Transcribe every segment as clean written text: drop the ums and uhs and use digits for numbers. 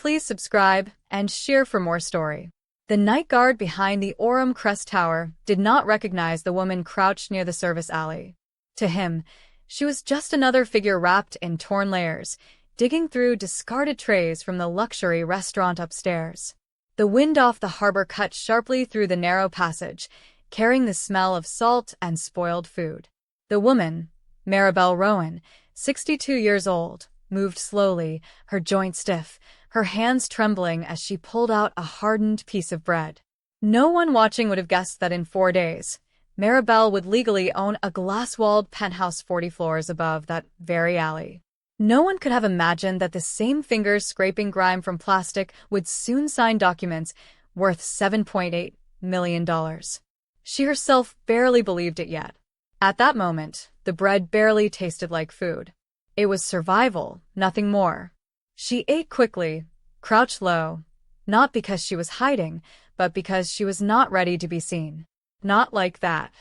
Please subscribe and share for more story. The night guard behind the Orem Crest Tower did not recognize the woman crouched near the service alley. To him, she was just another figure wrapped in torn layers, digging through discarded trays from the luxury restaurant upstairs. The wind off the harbor cut sharply through the narrow passage, carrying the smell of salt and spoiled food. The woman, Maribel Rowan, 62 years old, moved slowly, her joints stiff, her hands trembling as she pulled out a hardened piece of bread. No one watching would have guessed that in 4 days, Maribel would legally own a glass-walled penthouse 40 floors above that very alley. No one could have imagined that the same fingers scraping grime from plastic would soon sign documents worth $7.8 million. She herself barely believed it yet. At that moment, the bread barely tasted like food. It was survival, nothing more. She ate quickly, crouched low, not because she was hiding, but because she was not ready to be seen. Not like that.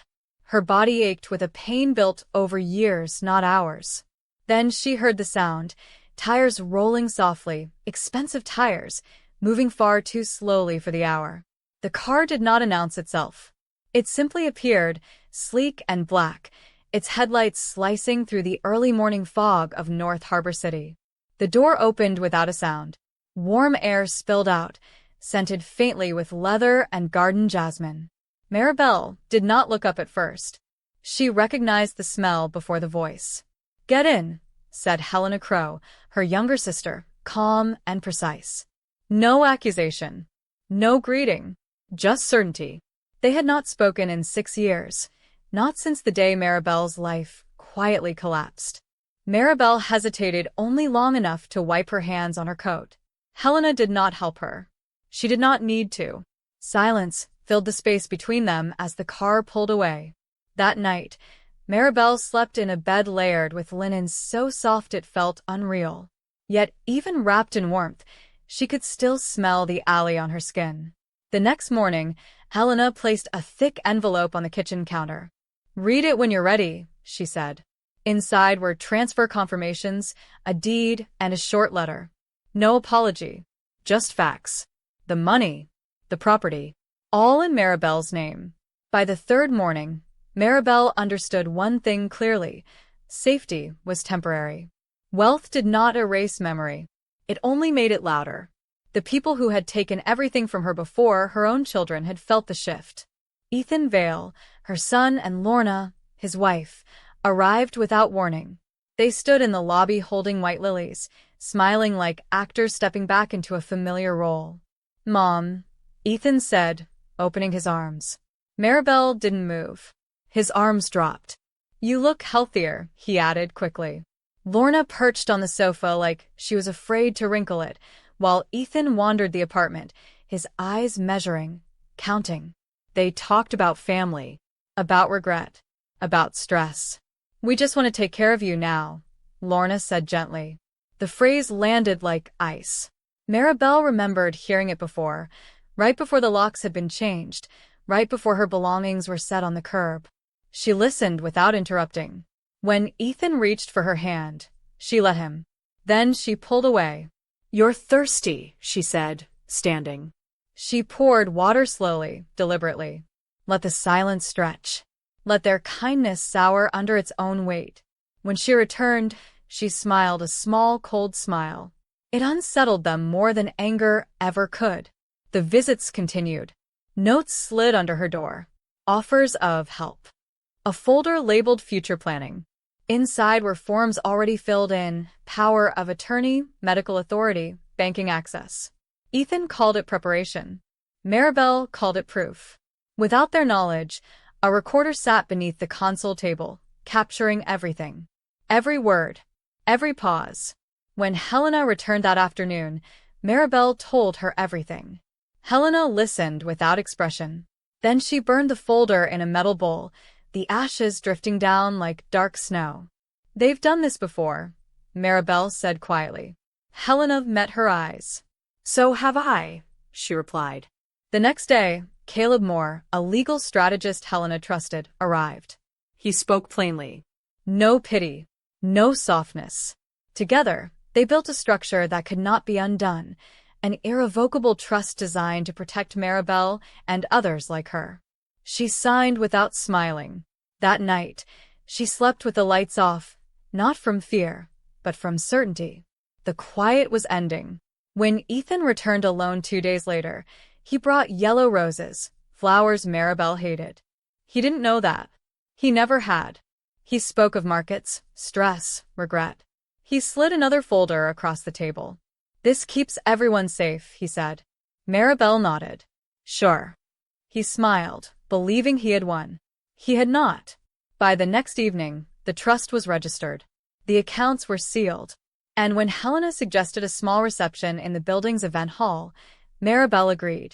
Her body ached with a pain built over years, not hours. Then she heard the sound, tires rolling softly, expensive tires, moving far too slowly for the hour. The car did not announce itself. It simply appeared, sleek and black, its headlights slicing through the early morning fog of North Harbor City. The door opened without a sound. Warm air spilled out, scented faintly with leather and garden jasmine. Maribel did not look up at first. She recognized the smell before the voice. "Get in," said Helena Crow, her younger sister, calm and precise. No accusation. No greeting. Just certainty. They had not spoken in 6 years, not since the day Maribel's life quietly collapsed. Maribel hesitated only long enough to wipe her hands on her coat. Helena did not help her. She did not need to. Silence filled the space between them as the car pulled away. That night, Maribel slept in a bed layered with linen so soft it felt unreal. Yet, even wrapped in warmth, she could still smell the alley on her skin. The next morning, Helena placed a thick envelope on the kitchen counter. "Read it when you're ready," she said. Inside were transfer confirmations, a deed, and a short letter. No apology. Just facts. The money. The property. All in Maribel's name. By the third morning, Maribel understood one thing clearly. Safety was temporary. Wealth did not erase memory. It only made it louder. The people who had taken everything from her before her own children had felt the shift. Ethan Vale, her son, and Lorna, his wife, arrived without warning. They stood in the lobby holding white lilies, smiling like actors stepping back into a familiar role. "Mom," Ethan said, opening his arms. Maribel didn't move. His arms dropped. "You look healthier," he added quickly. Lorna perched on the sofa like she was afraid to wrinkle it, while Ethan wandered the apartment, his eyes measuring, counting. They talked about family, about regret, about stress. "We just want to take care of you now," Lorna said gently. The phrase landed like ice. Maribel remembered hearing it before, right before the locks had been changed, right before her belongings were set on the curb. She listened without interrupting. When Ethan reached for her hand, she let him. Then she pulled away. "You're thirsty," she said, standing. She poured water slowly, deliberately. Let the silence stretch. Let their kindness sour under its own weight. When she returned, she smiled a small, cold smile. It unsettled them more than anger ever could. The visits continued. Notes slid under her door. Offers of help. A folder labeled future planning. Inside were forms already filled in: power of attorney, medical authority, banking access. Ethan called it preparation. Maribel called it proof. Without their knowledge, a recorder sat beneath the console table, capturing everything. Every word. Every pause. When Helena returned that afternoon, Maribel told her everything. Helena listened without expression. Then she burned the folder in a metal bowl, the ashes drifting down like dark snow. "They've done this before," Maribel said quietly. Helena met her eyes. "So have I," she replied. The next day, Caleb Moore, a legal strategist Helena trusted, arrived. He spoke plainly. No pity. No softness. Together, they built a structure that could not be undone, an irrevocable trust designed to protect Maribel and others like her. She signed without smiling. That night, she slept with the lights off, not from fear, but from certainty. The quiet was ending. When Ethan returned alone 2 days later, he brought yellow roses, flowers Maribel hated. He didn't know that. He never had. He spoke of markets, stress, regret. He slid another folder across the table. "This keeps everyone safe," he said. Maribel nodded. "Sure." He smiled, believing he had won. He had not. By the next evening, the trust was registered. The accounts were sealed. And when Helena suggested a small reception in the building's event hall, Maribel agreed.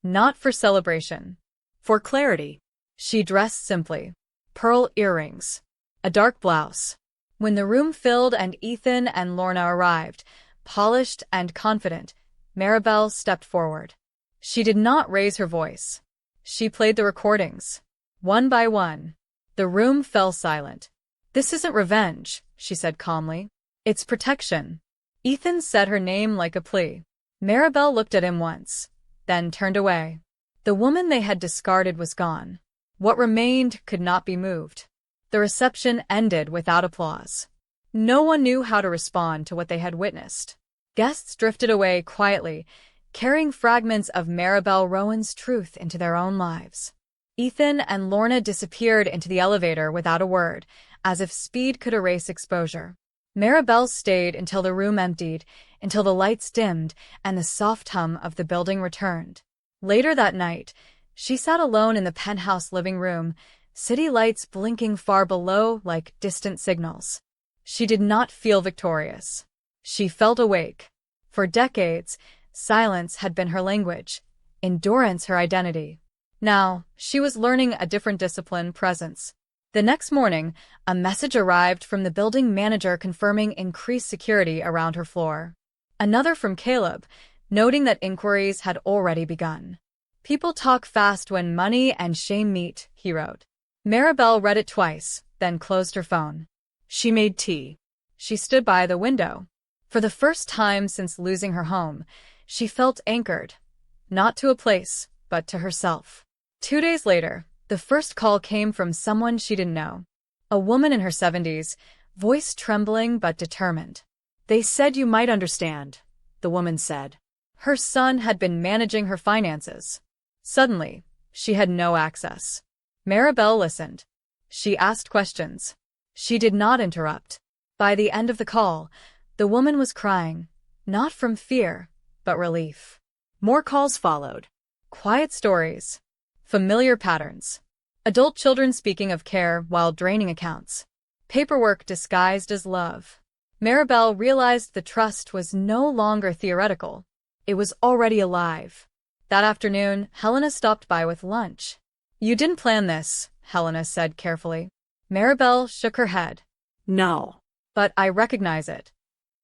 Not for celebration. For clarity. She dressed simply. Pearl earrings. A dark blouse. When the room filled and Ethan and Lorna arrived, polished and confident, Maribel stepped forward. She did not raise her voice. She played the recordings. One by one. The room fell silent. "This isn't revenge," she said calmly. "It's protection." Ethan said her name like a plea. Maribel looked at him once, then turned away. The woman they had discarded was gone. What remained could not be moved. The reception ended without applause. No one knew how to respond to what they had witnessed. Guests drifted away quietly, carrying fragments of Maribel Rowan's truth into their own lives. Ethan and Lorna disappeared into the elevator without a word, as if speed could erase exposure. Maribel stayed until the room emptied, until the lights dimmed and the soft hum of the building returned. Later that night, she sat alone in the penthouse living room, city lights blinking far below like distant signals. She did not feel victorious. She felt awake. For decades, silence had been her language, endurance her identity. Now, she was learning a different discipline, presence. The next morning, a message arrived from the building manager confirming increased security around her floor. Another from Caleb, noting that inquiries had already begun. "People talk fast when money and shame meet," he wrote. Maribel read it twice, then closed her phone. She made tea. She stood by the window. For the first time since losing her home, she felt anchored. Not to a place, but to herself. 2 days later, the first call came from someone she didn't know. A woman in her 70s, voice trembling but determined. "They said you might understand," the woman said. Her son had been managing her finances. Suddenly, she had no access. Maribel listened. She asked questions. She did not interrupt. By the end of the call, the woman was crying, not from fear, but relief. More calls followed. Quiet stories. Familiar patterns. Adult children speaking of care while draining accounts. Paperwork disguised as love. Maribel realized the trust was no longer theoretical. It was already alive. That afternoon, Helena stopped by with lunch. "You didn't plan this," Helena said carefully. Maribel shook her head. "No. But I recognize it."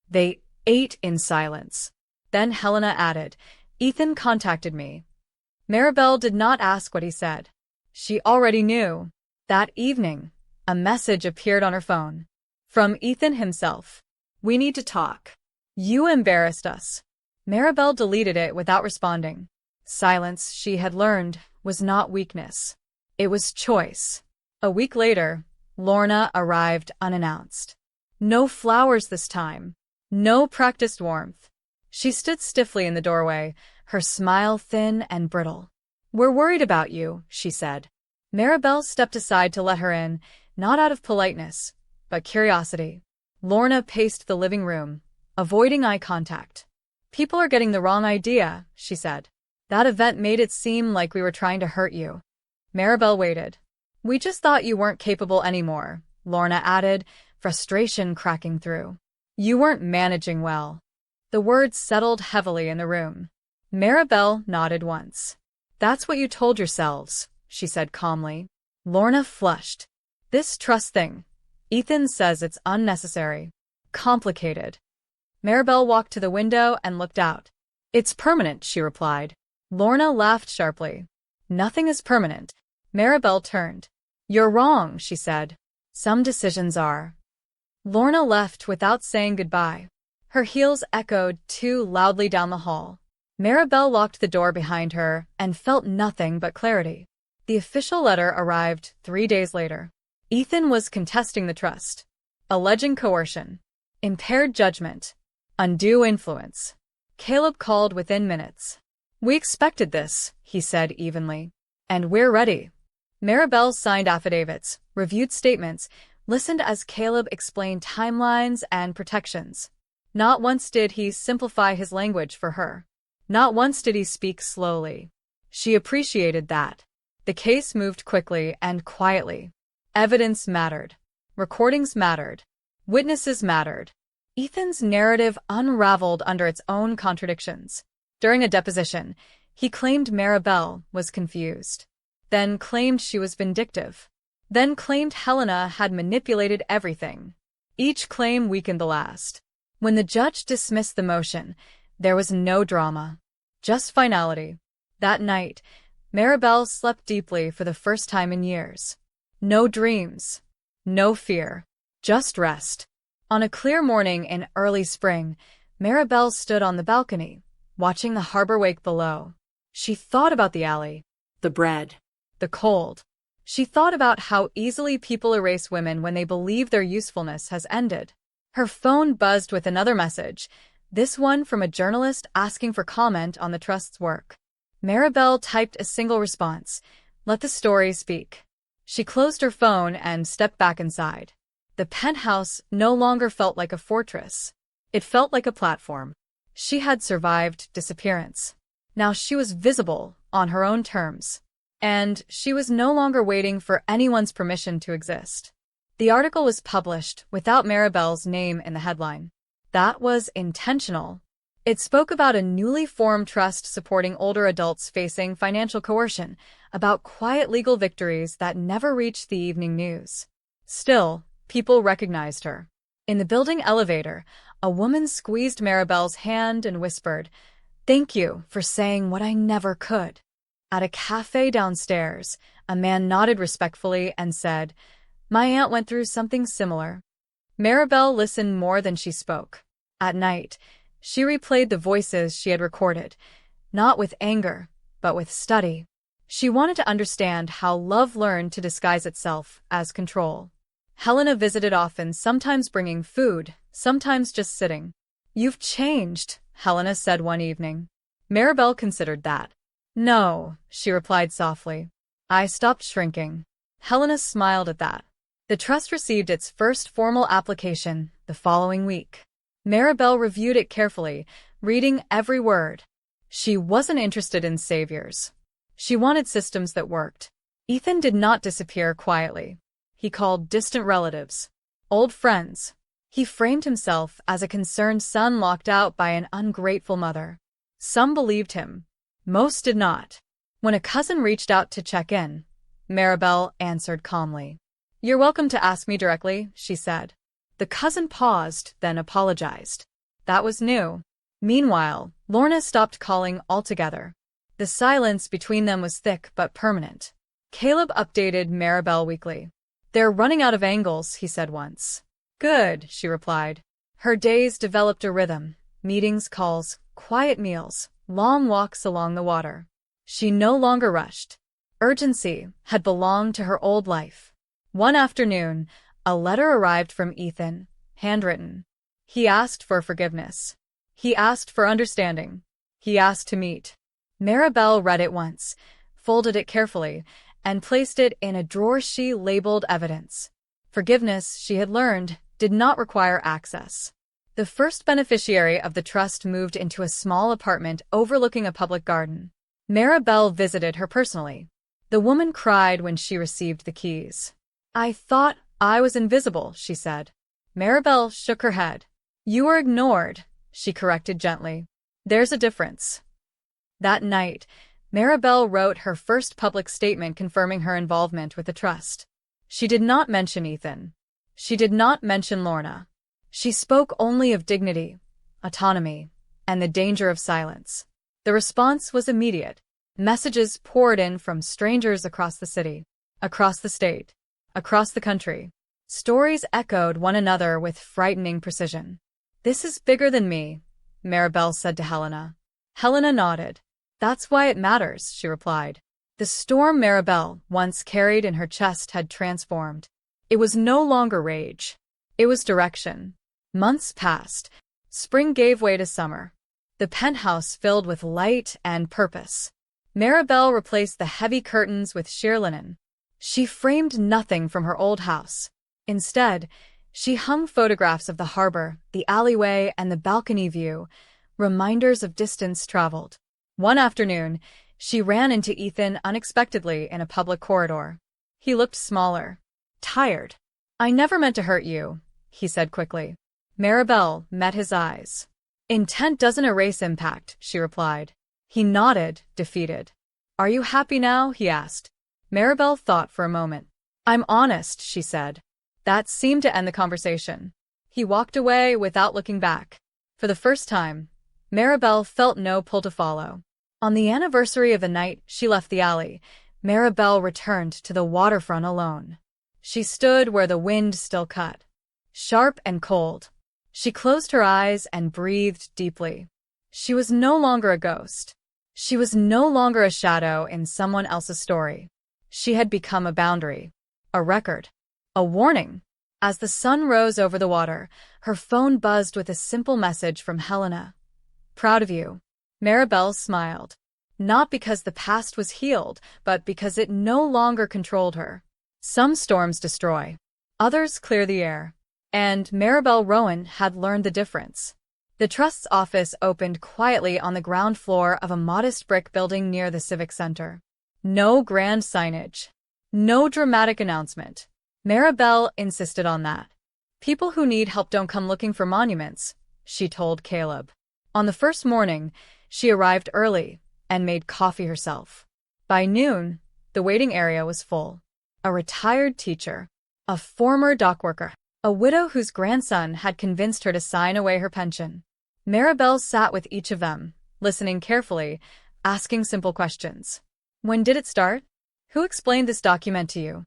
They ate in silence. Then Helena added, "Ethan contacted me." Maribel did not ask what he said. She already knew. That evening, a message appeared on her phone. From Ethan himself. "We need to talk. You embarrassed us." Maribel deleted it without responding. Silence, she had learned, was not weakness. It was choice. A week later, Lorna arrived unannounced. No flowers this time. No practiced warmth. She stood stiffly in the doorway, her smile thin and brittle. "We're worried about you," she said. Maribel stepped aside to let her in, not out of politeness, but curiosity. Lorna paced the living room, avoiding eye contact. "People are getting the wrong idea," she said. "That event made it seem like we were trying to hurt you." Maribel waited. "We just thought you weren't capable anymore," Lorna added, frustration cracking through. "You weren't managing well." The words settled heavily in the room. Maribel nodded once. "That's what you told yourselves," she said calmly. Lorna flushed. "This trust thing. Ethan says it's unnecessary. Complicated." Maribel walked to the window and looked out. "It's permanent," she replied. Lorna laughed sharply. "Nothing is permanent." Maribel turned. "You're wrong," she said. "Some decisions are." Lorna left without saying goodbye. Her heels echoed too loudly down the hall. Maribel locked the door behind her and felt nothing but clarity. The official letter arrived 3 days later. Ethan was contesting the trust, alleging coercion, impaired judgment, undue influence. Caleb called within minutes. "We expected this," he said evenly. "And we're ready." Maribel signed affidavits, reviewed statements, listened as Caleb explained timelines and protections. Not once did he simplify his language for her. Not once did he speak slowly. She appreciated that. The case moved quickly and quietly. Evidence mattered. Recordings mattered. Witnesses mattered. Ethan's narrative unraveled under its own contradictions. During a deposition, he claimed Maribel was confused, then claimed she was vindictive, then claimed Helena had manipulated everything. Each claim weakened the last. When the judge dismissed the motion, there was no drama, just finality. That night, Maribel slept deeply for the first time in years. No dreams, no fear, just rest. On a clear morning in early spring, Maribel stood on the balcony, watching the harbor wake below. She thought about the alley, the bread, the cold. She thought about how easily people erase women when they believe their usefulness has ended. Her phone buzzed with another message, this one from a journalist asking for comment on the trust's work. Maribel typed a single response, "Let the story speak." She closed her phone and stepped back inside. The penthouse no longer felt like a fortress. It felt like a platform. She had survived disappearance. Now she was visible on her own terms. And she was no longer waiting for anyone's permission to exist. The article was published without Maribel's name in the headline. That was intentional. It spoke about a newly formed trust supporting older adults facing financial coercion, about quiet legal victories that never reached the evening news. Still, people recognized her. In the building elevator, a woman squeezed Maribel's hand and whispered, "Thank you for saying what I never could." At a cafe downstairs, a man nodded respectfully and said, "My aunt went through something similar." Maribel listened more than she spoke. At night, she replayed the voices she had recorded, not with anger, but with study. She wanted to understand how love learned to disguise itself as control. Helena visited often, sometimes bringing food, sometimes just sitting. "You've changed," Helena said one evening. Maribel considered that. "No," she replied softly. "I stopped shrinking." Helena smiled at that. The trust received its first formal application the following week. Maribel reviewed it carefully, reading every word. She wasn't interested in saviors. She wanted systems that worked. Ethan did not disappear quietly. He called distant relatives, old friends. He framed himself as a concerned son locked out by an ungrateful mother. Some believed him. Most did not. When a cousin reached out to check in, Maribel answered calmly. "You're welcome to ask me directly," she said. The cousin paused, then apologized. That was new. Meanwhile, Lorna stopped calling altogether. The silence between them was thick but permanent. Caleb updated Maribel weekly. "They're running out of angles," he said once. "Good," she replied. Her days developed a rhythm. Meetings, calls, quiet meals, long walks along the water. She no longer rushed. Urgency had belonged to her old life. One afternoon, a letter arrived from Ethan, handwritten. He asked for forgiveness. He asked for understanding. He asked to meet. Maribel read it once, folded it carefully, and placed it in a drawer she labeled evidence. Forgiveness, she had learned, did not require access. The first beneficiary of the trust moved into a small apartment overlooking a public garden. Maribel visited her personally. The woman cried when she received the keys. "I thought I was invisible," she said. Maribel shook her head. "You were ignored," she corrected gently. "There's a difference." That night, Maribel wrote her first public statement confirming her involvement with the trust. She did not mention Ethan. She did not mention Lorna. She spoke only of dignity, autonomy, and the danger of silence. The response was immediate. Messages poured in from strangers across the city, across the state, across the country. Stories echoed one another with frightening precision. "This is bigger than me," Maribel said to Helena. Helena nodded. That's why it matters, she replied. The storm Maribel once carried in her chest had transformed. It was no longer rage. It was direction. Months passed. Spring gave way to summer. The penthouse filled with light and purpose. Maribel replaced the heavy curtains with sheer linen. She framed nothing from her old house. Instead, she hung photographs of the harbor, the alleyway, and the balcony view, reminders of distance traveled. One afternoon, she ran into Ethan unexpectedly in a public corridor. He looked smaller, tired. I never meant to hurt you, he said quickly. Maribel met his eyes. Intent doesn't erase impact, she replied. He nodded, defeated. Are you happy now? He asked. Maribel thought for a moment. I'm honest, she said. That seemed to end the conversation. He walked away without looking back. For the first time, Maribel felt no pull to follow. On the anniversary of the night she left the alley, Maribel returned to the waterfront alone. She stood where the wind still cut, sharp and cold. She closed her eyes and breathed deeply. She was no longer a ghost. She was no longer a shadow in someone else's story. She had become a boundary, a record, a warning. As the sun rose over the water, her phone buzzed with a simple message from Helena. Proud of you. Maribel smiled. Not because the past was healed, but because it no longer controlled her. Some storms destroy. Others clear the air. And Maribel Rowan had learned the difference. The Trust's office opened quietly on the ground floor of a modest brick building near the Civic Center. No grand signage. No dramatic announcement. Maribel insisted on that. People who need help don't come looking for monuments, she told Caleb. On the first morning, she arrived early and made coffee herself. By noon, the waiting area was full. A retired teacher, a former dockworker, a widow whose grandson had convinced her to sign away her pension. Maribel sat with each of them, listening carefully, asking simple questions. When did it start? Who explained this document to you?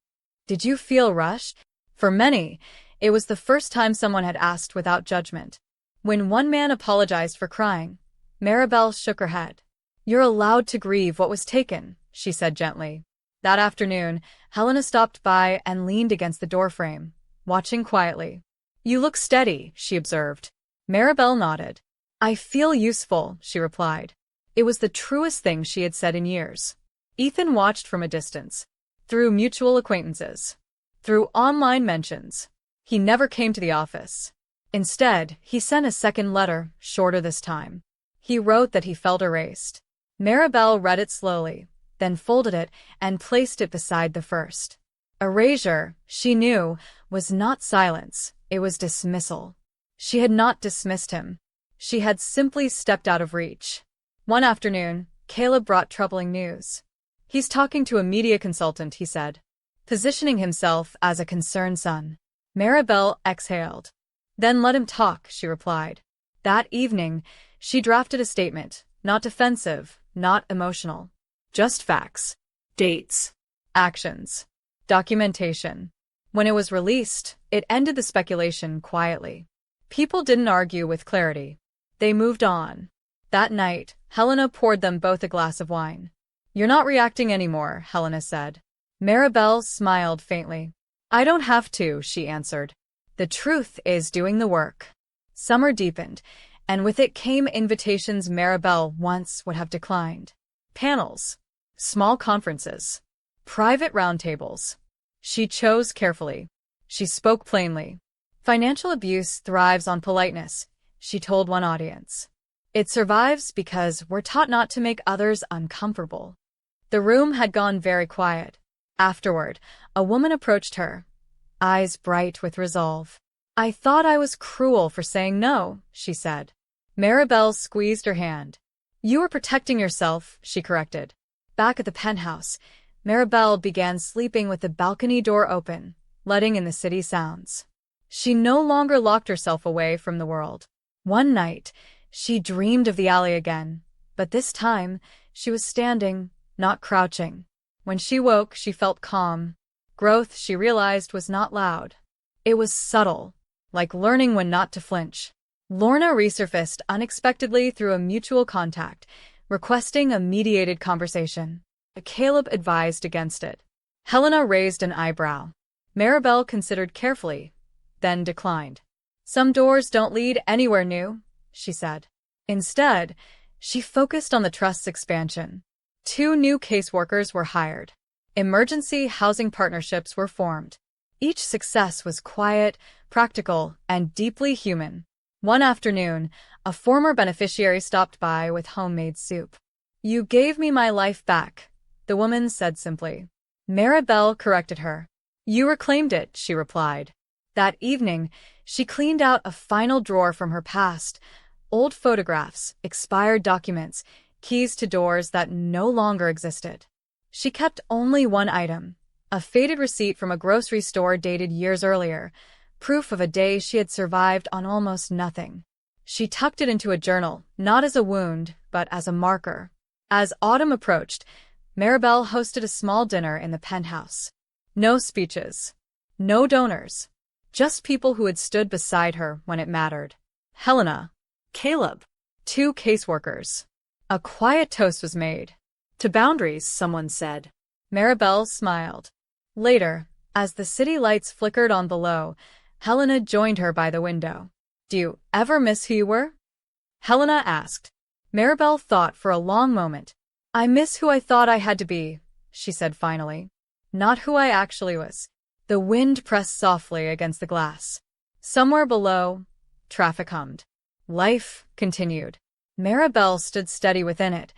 Did you feel rushed? For many, it was the first time someone had asked without judgment. When one man apologized for crying, Maribel shook her head. You're allowed to grieve what was taken, she said gently. That afternoon, Helena stopped by and leaned against the doorframe, watching quietly. You look steady, she observed. Maribel nodded. I feel useful, she replied. It was the truest thing she had said in years. Ethan watched from a distance, through mutual acquaintances, through online mentions. He never came to the office. Instead, he sent a second letter, shorter this time. He wrote that he felt erased. Maribel read it slowly, then folded it and placed it beside the first. Erasure, she knew, was not silence, it was dismissal. She had not dismissed him. She had simply stepped out of reach. One afternoon, Caleb brought troubling news. He's talking to a media consultant, he said, positioning himself as a concerned son. Maribel exhaled. Then let him talk, she replied. That evening, she drafted a statement, not defensive, not emotional. Just facts. Dates. Actions. Documentation. When it was released, it ended the speculation quietly. People didn't argue with clarity. They moved on. That night, Helena poured them both a glass of wine. You're not reacting anymore, Helena said. Maribel smiled faintly. I don't have to, she answered. The truth is doing the work. Summer deepened, and with it came invitations Maribel once would have declined. Panels. Small conferences. Private roundtables. She chose carefully. She spoke plainly. Financial abuse thrives on politeness, she told one audience. It survives because we're taught not to make others uncomfortable. The room had gone very quiet. Afterward, a woman approached her, eyes bright with resolve. I thought I was cruel for saying no, she said. Maribel squeezed her hand. You were protecting yourself, she corrected. Back at the penthouse, Maribel began sleeping with the balcony door open, letting in the city sounds. She no longer locked herself away from the world. One night, she dreamed of the alley again, but this time, she was standing, not crouching. When she woke, she felt calm. Growth, she realized, was not loud. It was subtle, like learning when not to flinch. Lorna resurfaced unexpectedly through a mutual contact, requesting a mediated conversation. Caleb advised against it. Helena raised an eyebrow. Maribel considered carefully, then declined. Some doors don't lead anywhere new, she said. Instead, she focused on the trust's expansion. 2 new caseworkers were hired. Emergency housing partnerships were formed. Each success was quiet, practical, and deeply human. One afternoon, a former beneficiary stopped by with homemade soup. "You gave me my life back," the woman said simply. Maribel corrected her. "You reclaimed it," she replied. That evening, she cleaned out a final drawer from her past, old photographs, expired documents, keys to doors that no longer existed. She kept only one item, a faded receipt from a grocery store dated years earlier, proof of a day she had survived on almost nothing. She tucked it into a journal, not as a wound, but as a marker. As autumn approached, Maribel hosted a small dinner in the penthouse. No speeches. No donors. Just people who had stood beside her when it mattered. Helena. Caleb. 2 caseworkers. A quiet toast was made. "To boundaries," someone said. Maribel smiled. Later, as the city lights flickered on below, Helena joined her by the window. "Do you ever miss who you were?" Helena asked. Maribel thought for a long moment. "I miss who I thought I had to be," she said finally. "Not who I actually was." The wind pressed softly against the glass. Somewhere below, traffic hummed. Life continued. Maribel stood steady within it,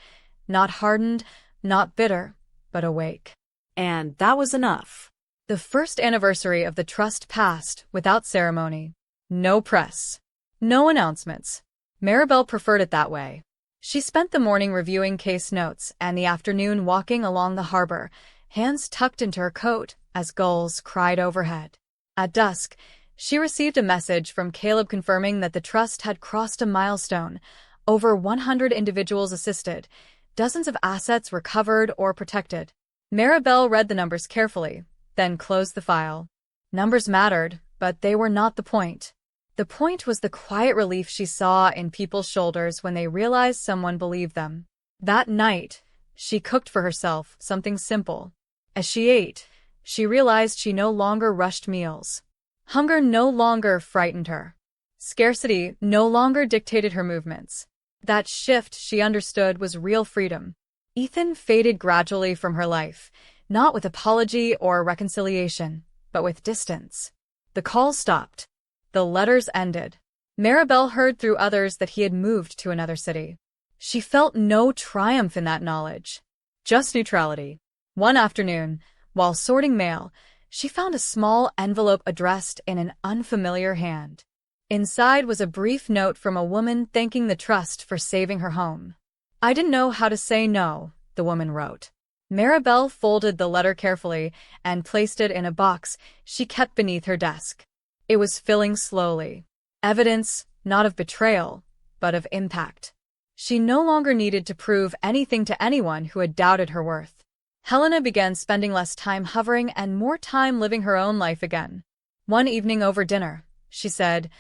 not hardened, not bitter, but awake. And that was enough. The first anniversary of the trust passed without ceremony. No press. No announcements. Maribel preferred it that way. She spent the morning reviewing case notes and the afternoon walking along the harbor, hands tucked into her coat as gulls cried overhead. At dusk, she received a message from Caleb confirming that the trust had crossed a milestone. Over 100 individuals assisted, dozens of assets recovered or protected. Maribel read the numbers carefully, then closed the file. Numbers mattered, but they were not the point. The point was the quiet relief she saw in people's shoulders when they realized someone believed them. That night, she cooked for herself something simple. As she ate, she realized she no longer rushed meals. Hunger no longer frightened her. Scarcity no longer dictated her movements. That shift, she understood, was real freedom. Ethan faded gradually from her life, not with apology or reconciliation, but with distance. The calls stopped. The letters ended. Maribel heard through others that he had moved to another city. She felt no triumph in that knowledge, just neutrality. One afternoon, while sorting mail, she found a small envelope addressed in an unfamiliar hand. Inside was a brief note from a woman thanking the trust for saving her home. "I didn't know how to say no," the woman wrote. Maribel folded the letter carefully and placed it in a box she kept beneath her desk. It was filling slowly. Evidence, not of betrayal, but of impact. She no longer needed to prove anything to anyone who had doubted her worth. Helena began spending less time hovering and more time living her own life again. One evening over dinner, she said,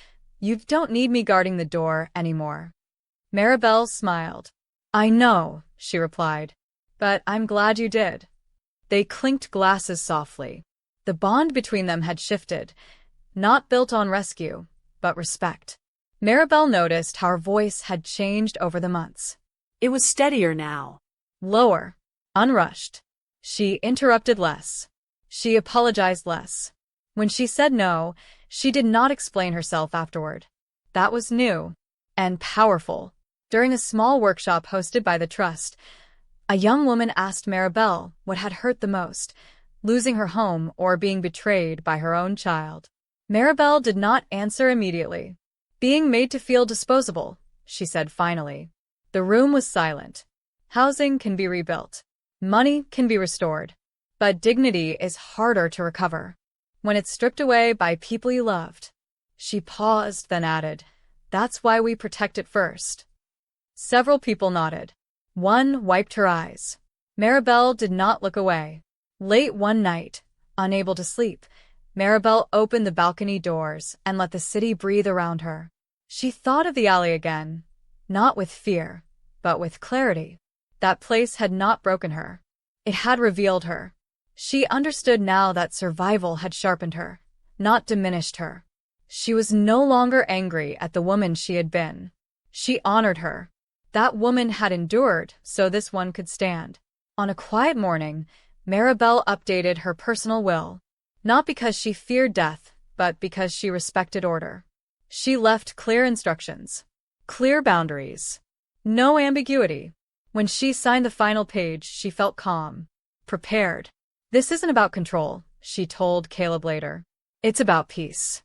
"You don't need me guarding the door anymore." Maribel smiled. "I know," she replied, "but I'm glad you did." They clinked glasses softly. The bond between them had shifted, not built on rescue, but respect. Maribel noticed how her voice had changed over the months. It was steadier now. Lower. Unrushed. She interrupted less. She apologized less. When she said no, she did not explain herself afterward. That was new. And powerful. During a small workshop hosted by the Trust, a young woman asked Maribel what had hurt the most, losing her home or being betrayed by her own child. Maribel did not answer immediately. "Being made to feel disposable," she said finally. The room was silent. Housing can be rebuilt. Money can be restored. But dignity is harder to recover when it's stripped away by people you loved. She paused, then added, "That's why we protect it first." Several people nodded. One wiped her eyes. Maribel did not look away. Late one night, unable to sleep, Maribel opened the balcony doors and let the city breathe around her. She thought of the alley again, not with fear, but with clarity. That place had not broken her. It had revealed her. She understood now that survival had sharpened her, not diminished her. She was no longer angry at the woman she had been. She honored her. That woman had endured, so this one could stand. On a quiet morning, Maribel updated her personal will, not because she feared death, but because she respected order. She left clear instructions, clear boundaries, no ambiguity. When she signed the final page, she felt calm, prepared. This isn't about control, she told Caleb later. It's about peace.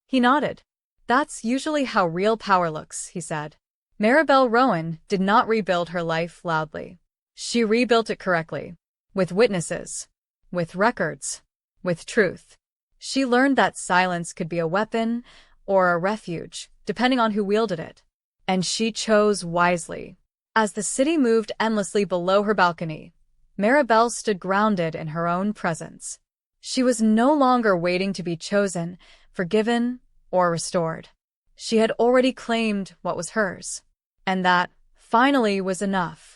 He nodded. That's usually how real power looks, he said. Maribel Rowan did not rebuild her life loudly. She rebuilt it correctly, with witnesses, with records, with truth. She learned that silence could be a weapon or a refuge, depending on who wielded it. And she chose wisely. As the city moved endlessly below her balcony, Maribel stood grounded in her own presence. She was no longer waiting to be chosen, forgiven, or restored. She had already claimed what was hers. And that, finally, was enough.